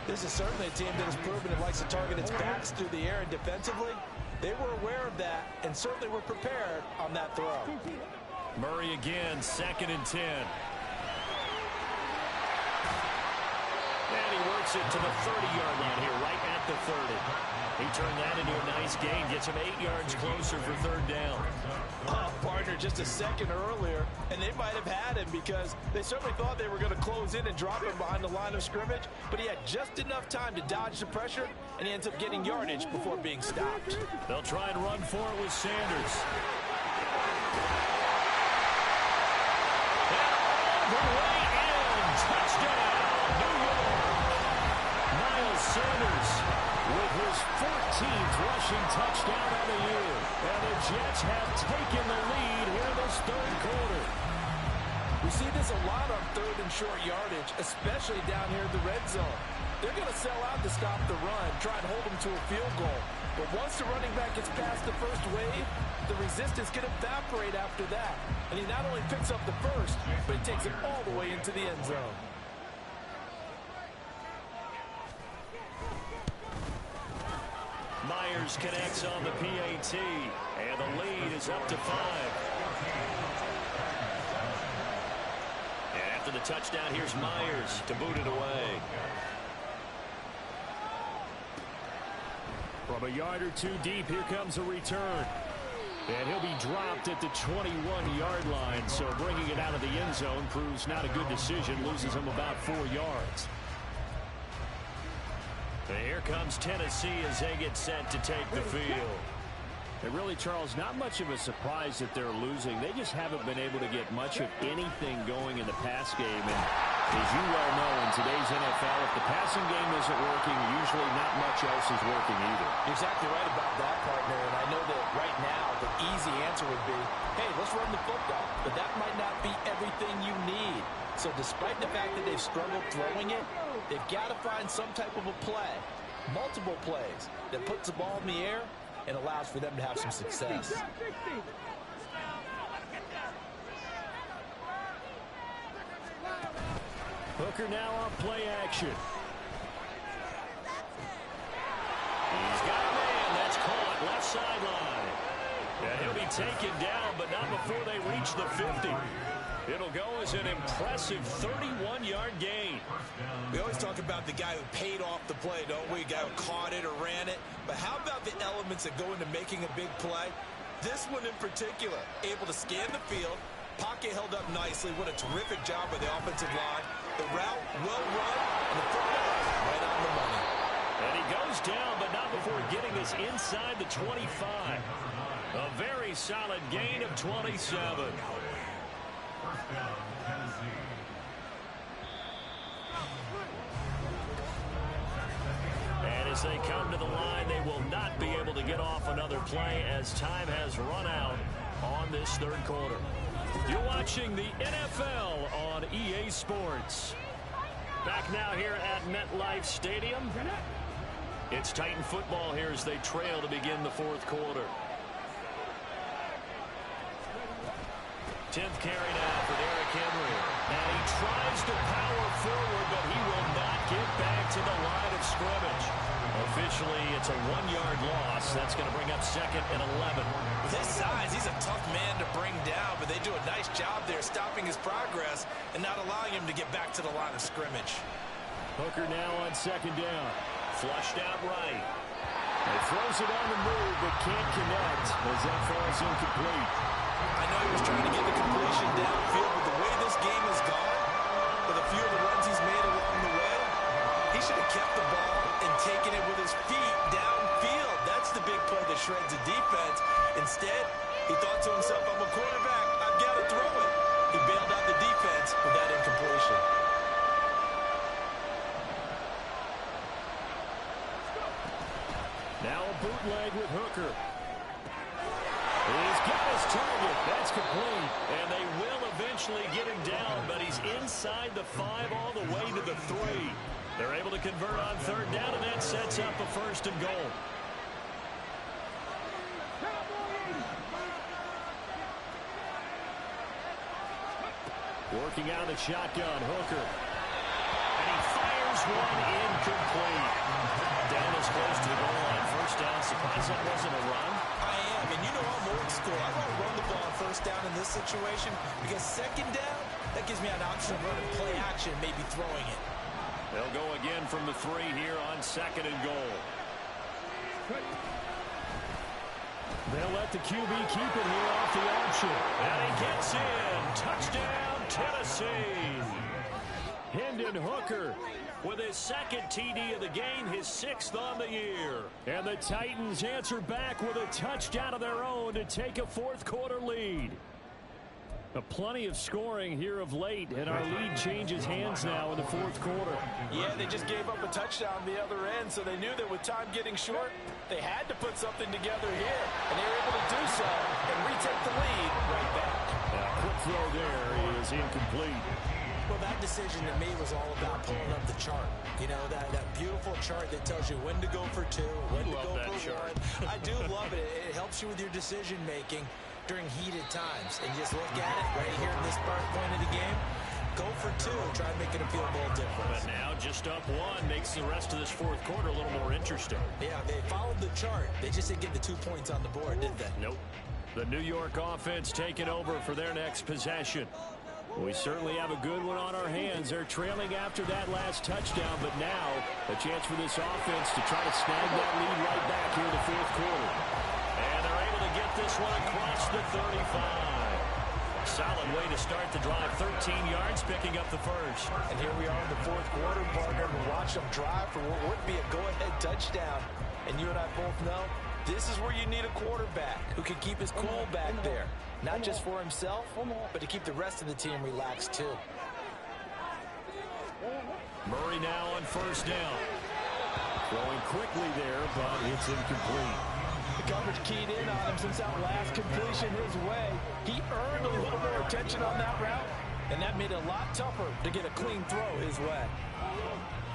D: This is certainly a team that has proven it likes to target its backs through the air, and defensively, they were aware of that and certainly were prepared on that throw.
C: Murray again, 2nd and 10. And he works it to the 30-yard line here, right at the 30. He turned that into a nice gain, gets him 8 yards closer for 3rd down.
D: Partner just a second earlier, and they might have had him because they certainly thought they were going to close in and drop him behind the line of scrimmage, but he had just enough time to dodge the pressure, and he ends up getting yardage before being stopped.
C: They'll try and run for it with Sanders. And all the way in. Touchdown, New York. Miles Sanders with his 14th rushing touchdown of the year. And the Jets have taken the lead here in this 3rd quarter.
D: We see this a lot on 3rd and short yardage, especially down here in the red zone. They're going to sell out to stop the run, try and hold them to a field goal. But once the running back gets past the 1st wave, the resistance can evaporate after that. And he not only picks up the 1st, but he takes it all the way into the end zone.
C: Myers connects on the PAT, and the lead is up to 5. And after the touchdown, here's Myers to boot it away. From a yard or 2 deep, here comes a return. And he'll be dropped at the 21-yard line, so bringing it out of the end zone proves not a good decision, loses him about 4 yards. And here comes Tennessee as they get set to take the field. And really, Charles, not much of a surprise that they're losing. They just haven't been able to get much of anything going in the pass game. And as you well know, in today's NFL, if the passing game isn't working, usually not much else is working either.
D: You're exactly right about that, partner. And I know that right now the easy answer would be, hey, let's run the football. But that might not be everything you need. So despite the fact that they've struggled throwing it, they've got to find some type of a play, multiple plays, that puts the ball in the air and allows for them to have some success.
C: Hooker now on play action. He's got a man. That's caught left sideline. And he'll be taken down, but not before they reach the 50. It'll go as an impressive 31-yard gain.
F: We always talk about the guy who paid off the play, don't we? The guy who caught it or ran it. But how about the elements that go into making a big play? This one in particular, able to scan the field, pocket held up nicely. What a terrific job by the offensive line. The route well run, and the football right on the money.
C: And he goes down, but not before getting us inside the 25. A very solid gain of 27. And as they come to the line, they will not be able to get off another play as time has run out on this 3rd quarter. You're watching the NFL on EA Sports. Back now here at MetLife Stadium. It's Titan football here as they trail to begin the fourth quarter. 10th carry now for Derrick Henry. And he tries to power forward, but he will not get back to the line of scrimmage. Officially, it's a 1-yard loss. That's going to bring up 2nd and 11.
F: With his size, he's a tough man to bring down, but they do a nice job there stopping his progress and not allowing him to get back to the line of scrimmage.
C: Hooker now on 2nd down. Flushed out right. He throws it on the move, but can't connect as that falls incomplete.
F: I know he was trying to get the completion downfield, but the way this game has gone, with a few of the runs he's made along the way, he should have kept the ball and taken it with his feet downfield. That's the big play that shreds the defense. Instead, he thought to himself, I'm a quarterback, I've got to throw it. He bailed out the defense with that incompletion.
C: Now a bootleg with Hooker. He's got his target. That's complete. And they will eventually get him down, but he's inside the 5 all the way to the 3. They're able to convert on 3rd down, and that sets up a 1st and goal. Working out of the shotgun, Hooker. And he fires one incomplete. Down as close to the goal line. 1st down. Surprised that wasn't a run.
F: I am, and you know I'm old school. I want to run the ball on 1st down in this situation because 2nd down, that gives me an option of running play action, maybe throwing it.
C: They'll go again from the 3 here on 2nd and goal. They'll let the QB keep it here off the option. And he gets in. Touchdown, Tennessee. Hendon Hooker with his 2nd TD of the game, his 6th on the year. And the Titans answer back with a touchdown of their own to take a 4th quarter lead. Plenty of scoring here of late, and our lead changes hands now in the 4th quarter.
F: Yeah, they just gave up a touchdown on the other end, so they knew that with time getting short, they had to put something together here, and they were able to do so and retake the lead right back.
C: Quick throw there is incomplete.
F: Well, that decision to me was all about pulling up the chart. You know, that beautiful chart that tells you when to go for 2, when to go for 1. I do love it. It helps you with your decision-making during heated times. And you just look at it right here in this point of the game. Go for 2. Try to make it a field goal difference.
C: But now just up 1 makes the rest of this 4th quarter a little more interesting.
F: Yeah, they followed the chart. They just didn't get the 2 points on the board, did they?
C: Nope. The New York offense taking over for their next possession. We certainly have a good one on our hands. They're trailing after that last touchdown, but now a chance for this offense to try to snag that lead right back here in the 4th quarter. And they're able to get this one across the 35. Solid way to start the drive. 13 yards, picking up the 1st.
F: And here we are in the 4th quarter, partner. We're watching them drive for what would be a go-ahead touchdown. And you and I both know this is where you need a quarterback who can keep his cool back there. Not just for himself, but to keep the rest of the team relaxed too.
C: Murray now on 1st down. Throwing quickly there, but it's incomplete.
F: The coverage keyed in on him since that last completion his way. He earned a little more attention on that route, and that made it a lot tougher to get a clean throw his way.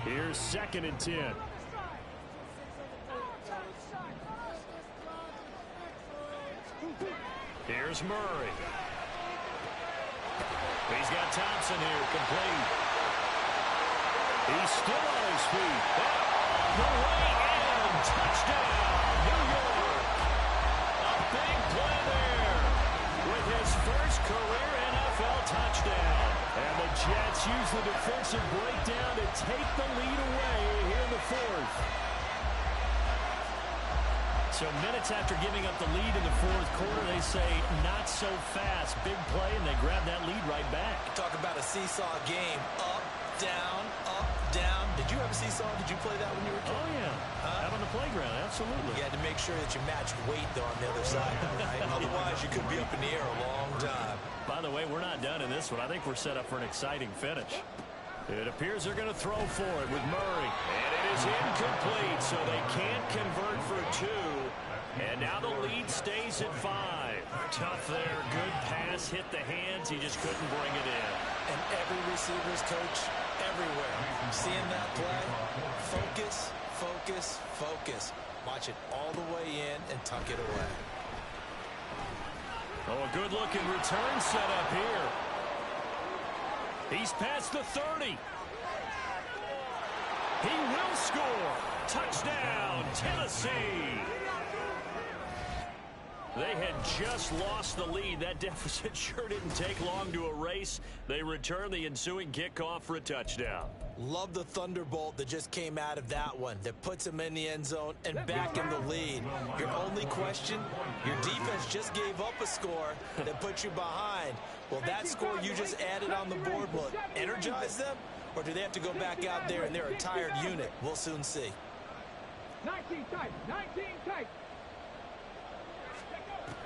C: Here's 2nd and 10. Here's Murray. He's got Thompson here, complete. He's still on his feet. The way in, touchdown, New York. A big play there with his first career NFL touchdown. And the Jets use the defensive breakdown to take the lead away here in the 4th. So minutes after giving up the lead in the 4th quarter, they say not so fast. Big play, and they grab that lead right back.
F: Talk about a seesaw game. Up, down, up, down. Did you have a seesaw? Did you play that when you were a kid?
C: Oh, yeah. Out on the playground, absolutely.
F: You had to make sure that you matched weight, though, on the other side, right? Otherwise, you could be up in the air a long time.
C: By the way, we're not done in this one. I think we're set up for an exciting finish. It appears they're going to throw for it with Murray. And it is incomplete, so they can't convert for 2. And now the lead stays at 5. Tough there. Good pass. Hit the hands. He just couldn't bring it in.
F: And every receiver's coach everywhere. Seeing that play, focus, focus, focus. Watch it all the way in and tuck it away.
C: Oh, a good-looking return set up here. He's past the 30. He will score. Touchdown, Tennessee. They had just lost the lead. That deficit sure didn't take long to erase. They return the ensuing kickoff for a touchdown.
F: Love the thunderbolt that just came out of that one that puts him in the end zone and back in the lead. Your only question, your defense just gave up a score that put you behind. Well, that score you just added on the board will energize them, or do they have to go back out there and they're a tired unit? We'll soon see.
E: 19 tight, 19 tight.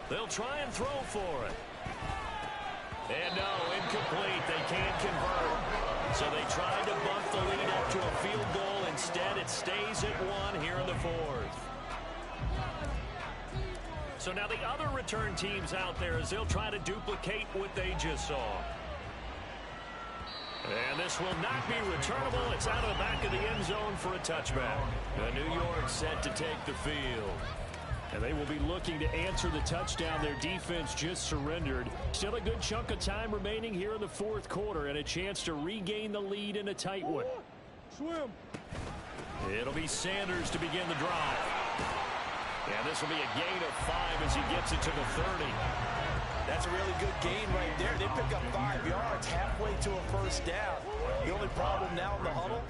C: They'll try and throw for it. And no, incomplete. They can't convert. So they tried to bump the lead up to a field goal. Instead, it stays at 1 here in the 4th. So now the other return teams out there as they'll try to duplicate what they just saw. And this will not be returnable. It's out of the back of the end zone for a touchback. New York set to take the field. And they will be looking to answer the touchdown their defense just surrendered. Still a good chunk of time remaining here in the 4th quarter and a chance to regain the lead in a tight one.
E: Swim.
C: It'll be Sanders to begin the drive. And this will be a gain of 5 as he gets it to the 30.
F: That's a really good gain right there. They pick up 5 yards halfway to a first down. The only problem now in the huddle,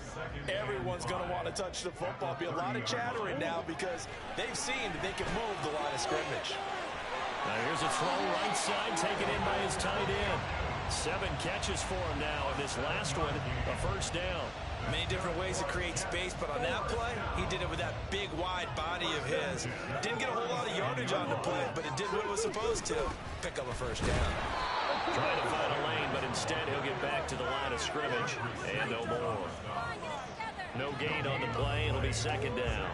F: everyone's going to want to touch the football. Be a lot of chattering now because they've seen that they can move the line of scrimmage.
C: Now here's a throw right side taken in by his tight end. 7 catches for him now, and this last one, a first down.
F: Many different ways to create space, but on that play, he did it with that big, wide body of his. Didn't get a whole lot of yardage on the play, but it did what it was supposed to. Pick up a first down.
C: Trying to find a lane, but instead he'll get back to the line of scrimmage, and no more. No gain on the play. It'll be second down.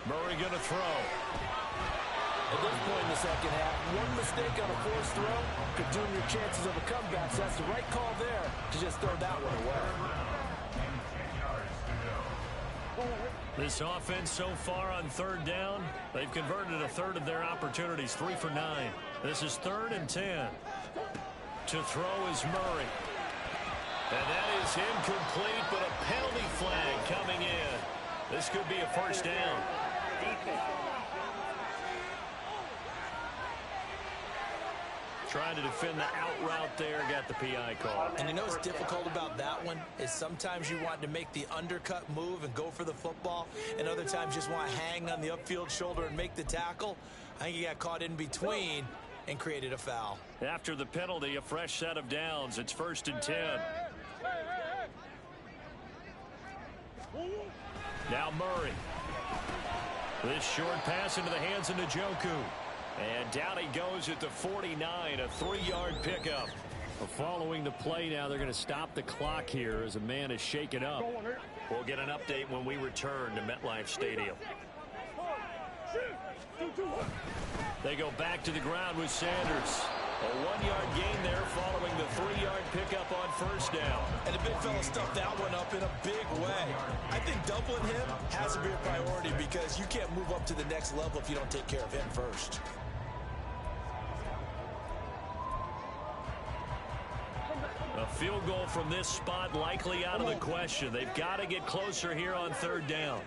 C: Murray going to throw.
G: At this point in the second half, one mistake on a forced throw could doom your chances of a comeback. So that's the right call there to just throw that one away.
C: This offense so far on third down, they've converted a third of their opportunities, 3 for 9. This is 3rd and 10. To throw is Murray. And that is incomplete, but a penalty flag coming in. This could be a first down. Trying to defend the out route there, got the PI call.
F: And you know what's difficult about that one is sometimes you want to make the undercut move and go for the football, and other times just want to hang on the upfield shoulder and make the tackle. I think he got caught in between and created a foul.
C: After the penalty, a fresh set of downs. It's 1st and 10. Now Murray. This short pass into the hands of Njoku. And down he goes at the 49, a 3-yard pickup. Following the play now, they're going to stop the clock here as a man is shaken up. We'll get an update when we return to MetLife Stadium. They go back to the ground with Sanders. A 1-yard gain there following the 3-yard pickup on first down.
F: And the big fella stuffed that one up in a big way. I think doubling him has to be a priority because you can't move up to the next level if you don't take care of him first.
C: A field goal from this spot likely out of the question. They've got to get closer here on third down.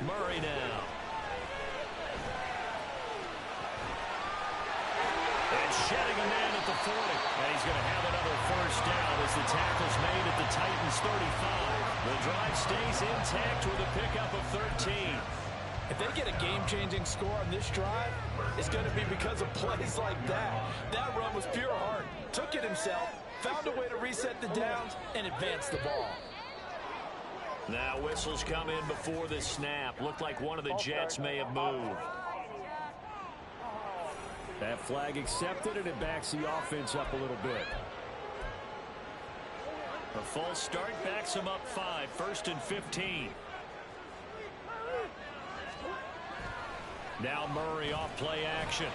C: Murray now. And shedding a man at the 40. And he's going to have another first down as the tackle's made at the Titans 35. The drive stays intact with a pickup of 13.
G: If they get a game-changing score on this drive, it's going to be because of plays like that. That run was pure heart. Took it himself, found a way to reset the downs, and advance the ball.
C: Now whistles come in before the snap. Looked like one of the Jets may have moved. That flag accepted, and it backs the offense up a little bit. A false start backs them up 5. 1st and 15. Now Murray off play action.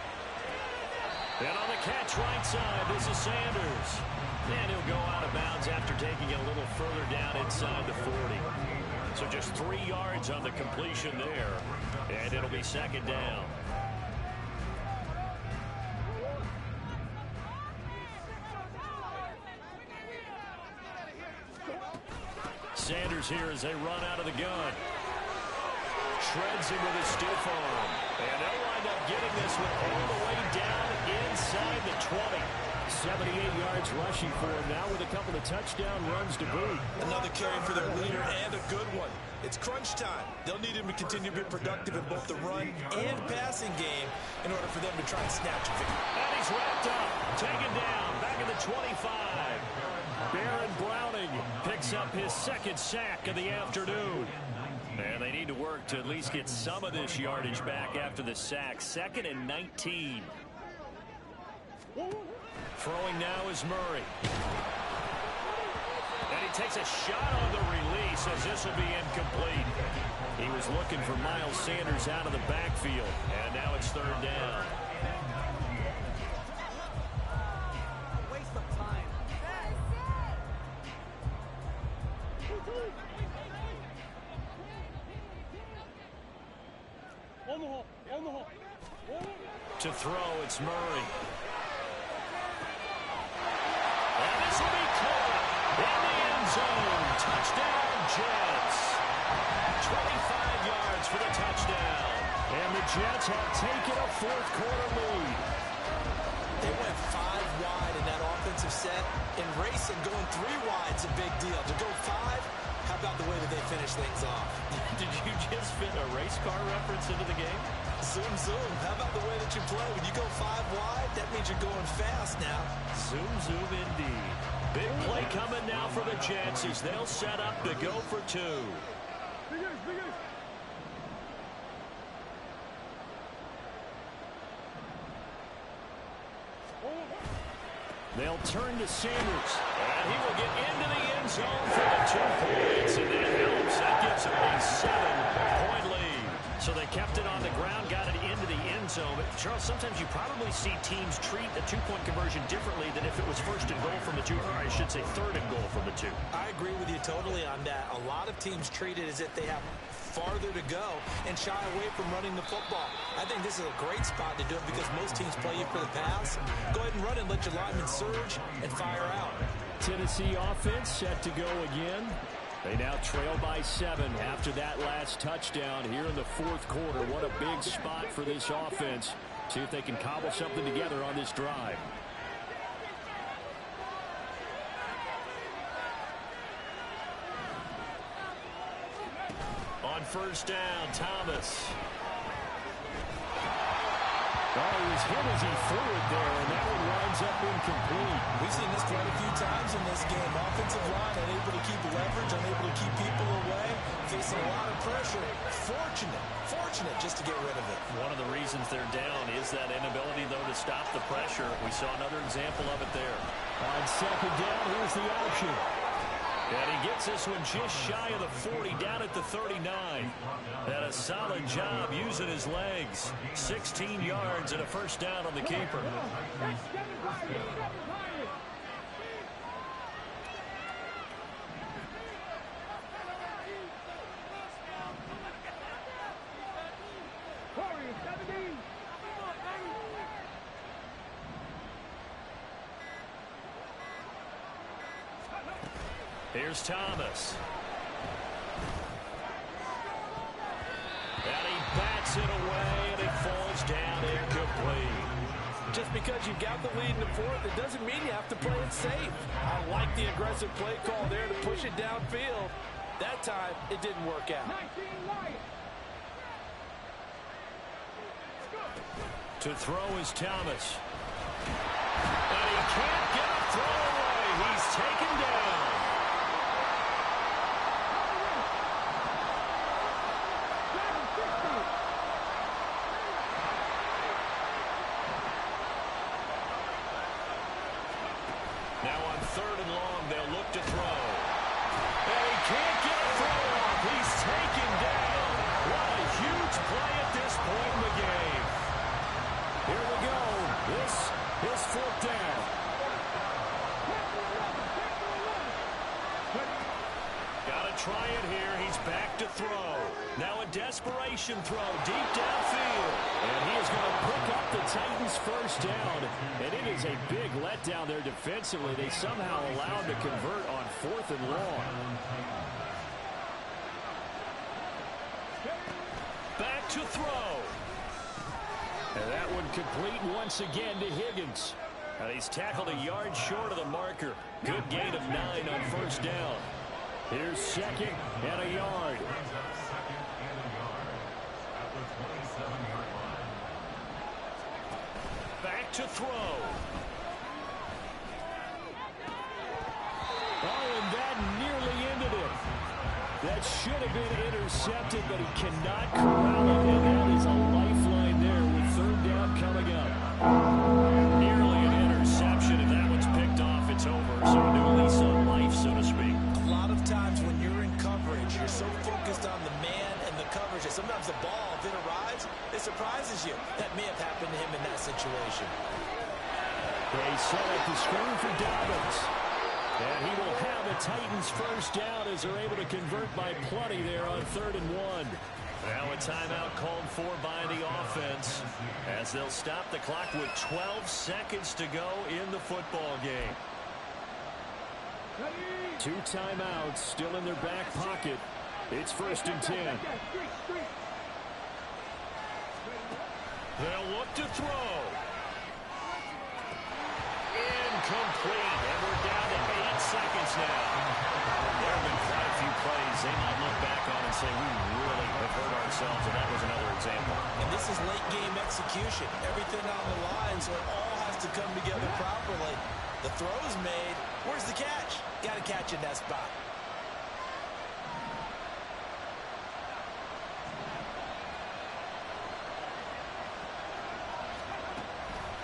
C: And on the catch right side, this is Sanders. And he'll go out of bounds after taking it a little further down inside the 40. So just 3 yards on the completion there. And it'll be second down. Sanders here as they run out of the gun. Shreds him with his stiff arm. And they'll wind up getting this one all the way down inside the 20. 78 yards rushing for him now with a couple of touchdown runs to boot.
F: Another carry for their leader and a good one. It's crunch time. They'll need him to continue to be productive in both the run and passing game in order for them to try and snatch a victory.
C: And he's wrapped up, taken down, back in the 25. Baron Browning picks up his second sack of the afternoon. And they need to work to at least get some of this yardage back after the sack. 2nd and 19. Throwing now is Murray. And he takes a shot on the release as this will be incomplete. He was looking for Miles Sanders out of the backfield. And now it's 3rd down.
A: Waste of time.
C: To throw, it's Murray. And this will be caught in the end zone. Touchdown, Jets. 25 yards for the touchdown. And the Jets have taken a 4th quarter lead.
F: They went 5 wide in that offensive set. In racing, going 3 wide's a big deal. To go 5, how about the way that they finish things off?
C: Did you just fit a race car reference into the game?
F: Zoom, zoom. How about the way that you play? When you go 5 wide, that means you're going fast now.
C: Zoom, zoom indeed. Big play coming now for the Jets as they'll set up to go for 2. They'll turn to Sanders. And he will get into the end zone for the 2 points. And that helps. That gives them a 7-point lead. So they kept it on the ground, got it into the end zone. But, Charles, sometimes you probably see teams treat a 2-point conversion differently than if it was 1st and goal from the 2, or I should say 3rd and goal from the 2.
F: I agree with you totally on that. A lot of teams treat it as if they have farther to go and shy away from running the football. I think this is a great spot to do it because most teams play you for the pass. Go ahead and run and let your linemen surge and fire out.
C: Tennessee offense set to go again. They now trail by 7 after that last touchdown here in the 4th quarter. What a big spot for this offense. See if they can cobble something together on this drive. On 1st down, Thomas. Oh, he was hit as he threw it there, and that one winds up incomplete.
F: We've seen this quite a few times in this game. Offensive line unable to keep leverage, unable to keep people away, facing a lot of pressure. Fortunate just to get rid of it.
C: One of the reasons they're down is that inability, though, to stop the pressure. We saw another example of it there. On 2nd down, here's the option. And he gets this one just shy of the 40, down at the 39. And a solid job using his legs. 16 yards and a 1st down on the keeper. Here's Thomas. And he bats it away, and it falls down incomplete.
G: Just because you've got the lead in the 4th, it doesn't mean you have to play it safe. I like the aggressive play call there to push it downfield. That time, it didn't work out.
C: To throw is Thomas. And he can't get a throw away. He's taken down. Now on 3rd and long, they'll look to throw. And he can't get a throw off. He's taken down. What a huge play at this point in the game. Here we go. This Play-action throw deep downfield. And he is going to pick up the Titans' first down. And it is a big letdown there defensively. They somehow allowed to convert on 4th and long. Back to throw. And that one complete once again to Higgins. And he's tackled a yard short of the marker. Good gain of 9 on first down. Here's 2nd and a yard. Back to throw. Oh, and that nearly ended it. That should have been intercepted, but he cannot corral it, and that is a lifeline there with 3rd down coming up. Nearly an interception. If that one's picked off, it's over. So a new lease on life, so to speak.
F: A lot of times when you're in coverage, you're so focused on the man and the coverage that sometimes the ball, if it arrives, it surprises you. That may have happened to him in that situation.
C: They set up the screen for Dobbins. And he will have a Titans first down as they're able to convert by plenty there on 3rd and 1. Now a timeout called for by the offense as they'll stop the clock with 12 seconds to go in the football game. 2 timeouts still in their back pocket. It's 1st and 10. They'll look to throw. Incomplete. And we're down to 8 seconds now. There have been quite a few plays they might look back on and say, we really have hurt ourselves, and that was another example.
F: And this is late game execution. Everything on the line, so it all has to come together properly. The throw's made. Where's the catch? Got to catch in that spot.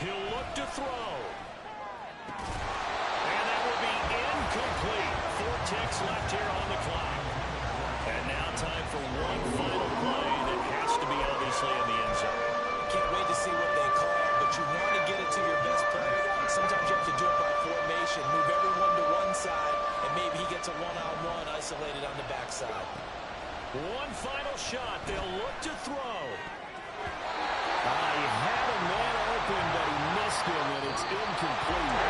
C: He'll look to throw. And that will be incomplete. 4 ticks left here on the clock. And now time for one final play that has to be obviously in the end zone.
F: Can't wait to see what they call, but you want to get it to your best player. Sometimes you have to do it by formation. Move everyone to one side, and maybe he gets a one-on-one isolated on the backside.
C: One final shot. They'll look to throw. He had a man open, but he missed him, and it's incomplete.